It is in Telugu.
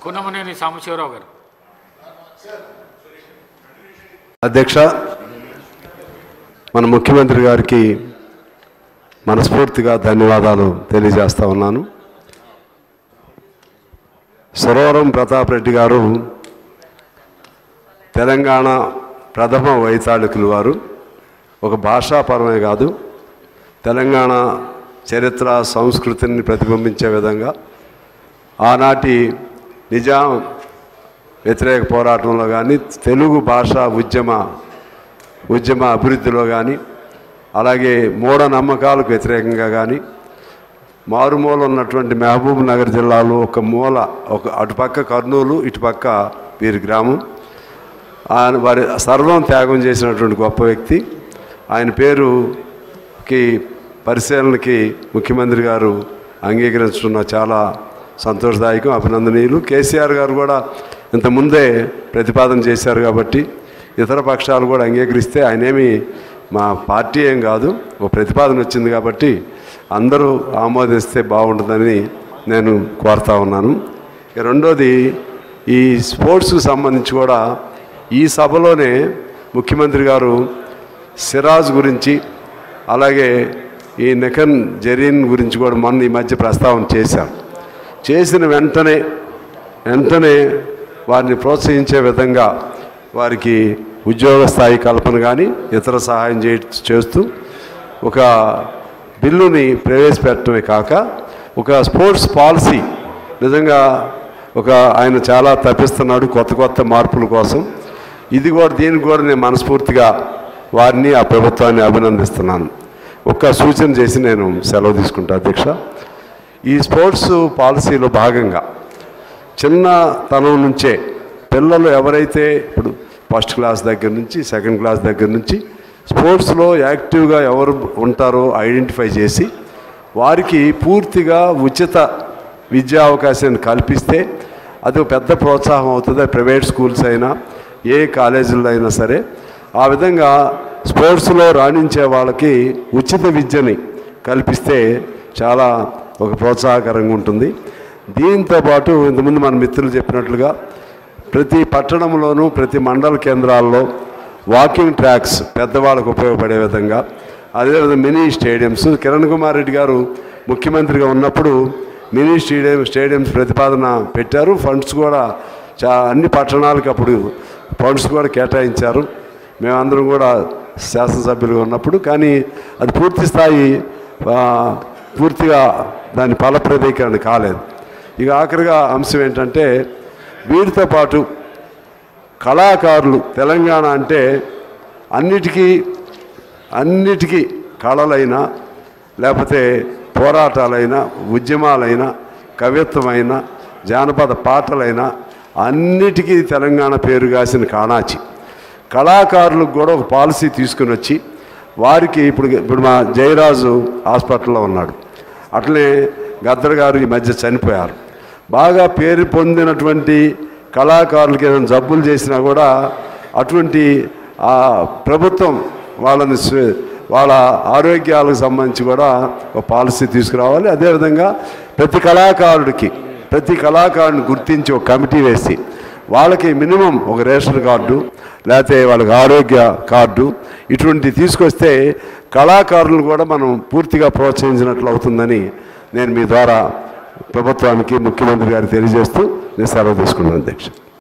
కున్నమనేని సాంబశివరావు గారు. అధ్యక్ష, మన ముఖ్యమంత్రి గారికి మనస్ఫూర్తిగా ధన్యవాదాలు తెలియజేస్తా ఉన్నాను. సురవరం ప్రతాప్ రెడ్డి గారు తెలంగాణ ప్రథమ వైతాళికులు. వారు ఒక భాషాపరమే కాదు, తెలంగాణ చరిత్ర సంస్కృతిని ప్రతిబింబించే విధంగా ఆనాటి నిజాం వ్యతిరేక పోరాటంలో కానీ, తెలుగు భాషా ఉద్యమ అభివృద్ధిలో కానీ, అలాగే మూఢనమ్మకాలకు వ్యతిరేకంగా కానీ, మారుమూల ఉన్నటువంటి మహబూబ్ నగర్ జిల్లాలో ఒక అటుపక్క కర్నూలు, ఇటుపక్క వీరి గ్రామం, వారి సర్వం త్యాగం చేసినటువంటి గొప్ప వ్యక్తి. ఆయన పేరుకి పరిశీలనకి ముఖ్యమంత్రి గారు అంగీకరించడం చాలా సంతోషదాయకం, అభినందనీయులు. కేసీఆర్ గారు కూడా ఇంతకుముందే ప్రతిపాదన చేశారు కాబట్టి ఇతర పక్షాలు కూడా అంగీకరిస్తే, ఆయనేమి మా పార్టీ ఏం కాదు, ఒక ప్రతిపాదన వచ్చింది కాబట్టి అందరూ ఆమోదిస్తే బాగుంటుందని నేను కోరుతా ఉన్నాను. రెండోది, ఈ స్పోర్ట్స్కి సంబంధించి కూడా ఈ సభలోనే ముఖ్యమంత్రి గారు సిరాజ్ గురించి, అలాగే ఈ నెకన్ జరీన్ గురించి కూడా మొన్న ఈ మధ్య ప్రస్తావన చేశారు. చేసిన వెంటనే వారిని ప్రోత్సహించే విధంగా వారికి ఉద్యోగ స్థాయి కల్పన కానీ ఇతర సహాయం చేస్తూ ఒక బిల్లుని ప్రవేశపెట్టడమే కాక ఒక స్పోర్ట్స్ పాలసీ నిజంగా ఆయన చాలా తప్పిస్తున్నాడు కొత్త మార్పుల కోసం. దీనికి కూడా నేను మనస్ఫూర్తిగా వారిని, ఆ ప్రభుత్వాన్ని అభినందిస్తున్నాను. ఒక సూచన చేసి నేను సెలవు తీసుకుంటా అధ్యక్ష. ఈ స్పోర్ట్స్ పాలసీలో భాగంగా చిన్నతనం నుంచే పిల్లలు ఎవరైతే ఇప్పుడు ఫస్ట్ క్లాస్ దగ్గర నుంచి సెకండ్ క్లాస్ దగ్గర నుంచి స్పోర్ట్స్లో యాక్టివ్గా ఎవరు ఉంటారో ఐడెంటిఫై చేసి వారికి పూర్తిగా ఉచిత విద్యా అవకాశాన్ని కల్పిస్తే అది పెద్ద ప్రోత్సాహం అవుతుంది. ప్రైవేట్ స్కూల్స్ అయినా ఏ కాలేజీల్లో అయినా సరే ఆ విధంగా స్పోర్ట్స్లో రాణించే వాళ్ళకి ఉచిత విద్యని కల్పిస్తే చాలా ఒక ప్రోత్సాహకరంగా ఉంటుంది. దీంతోపాటు ఇంతకుముందు మన మిత్రులు చెప్పినట్లుగా ప్రతి పట్టణంలోనూ ప్రతి మండల కేంద్రాల్లో వాకింగ్ ట్రాక్స్ పెద్దవాళ్ళకు ఉపయోగపడే విధంగా, అదేవిధంగా మినీ స్టేడియంస్, కిరణ్ కుమార్ రెడ్డి గారు ముఖ్యమంత్రిగా ఉన్నప్పుడు మినీ స్టేడియంస్ ప్రతిపాదన పెట్టారు. ఫండ్స్ కూడా అన్ని పట్టణాలకు అప్పుడు ఫండ్స్ కూడా కేటాయించారు. మేమందరం కూడా శాసనసభ్యులుగా ఉన్నప్పుడు, కానీ అది పూర్తిగా దాని ఫలప్రదీకరణ కాలేదు. ఇక ఆఖరిగా అంశం ఏంటంటే, వీటితో పాటు కళాకారులు, తెలంగాణ అంటే అన్నిటికీ కళలైనా లేకపోతే పోరాటాలైనా ఉద్యమాలైనా కవిత్వమైనా జానపద పాటలైనా అన్నిటికీ తెలంగాణ పేరుగాసిన కాణాచి. కళాకారులకు కూడా ఒక పాలసీ తీసుకుని వచ్చి వారికి ఇప్పుడు మా జయరాజు హాస్పిటల్లో ఉన్నాడు, అట్లనే గద్దర్ గారు ఈ మధ్య చనిపోయారు. బాగా పేరు పొందినటువంటి కళాకారులకి ఏదైనా జబ్బులు చేసినా కూడా అటువంటి ప్రభుత్వం వాళ్ళ ఆరోగ్యాలకు సంబంధించి కూడా ఒక పాలసీ తీసుకురావాలి. అదేవిధంగా ప్రతి కళాకారుడిని గుర్తించి ఒక కమిటీ వేసి వాళ్ళకి మినిమం ఒక రేషన్ కార్డు లేకపోతే వాళ్ళకి ఆరోగ్య కార్డు ఇటువంటివి తీసుకొస్తే కళాకారులను కూడా మనం పూర్తిగా ప్రోత్సహించినట్లు అవుతుందని నేను మీ ద్వారా ప్రభుత్వానికి, ముఖ్యమంత్రి గారికి తెలియజేస్తూ నేను సెలవు తీసుకున్నాను అధ్యక్ష.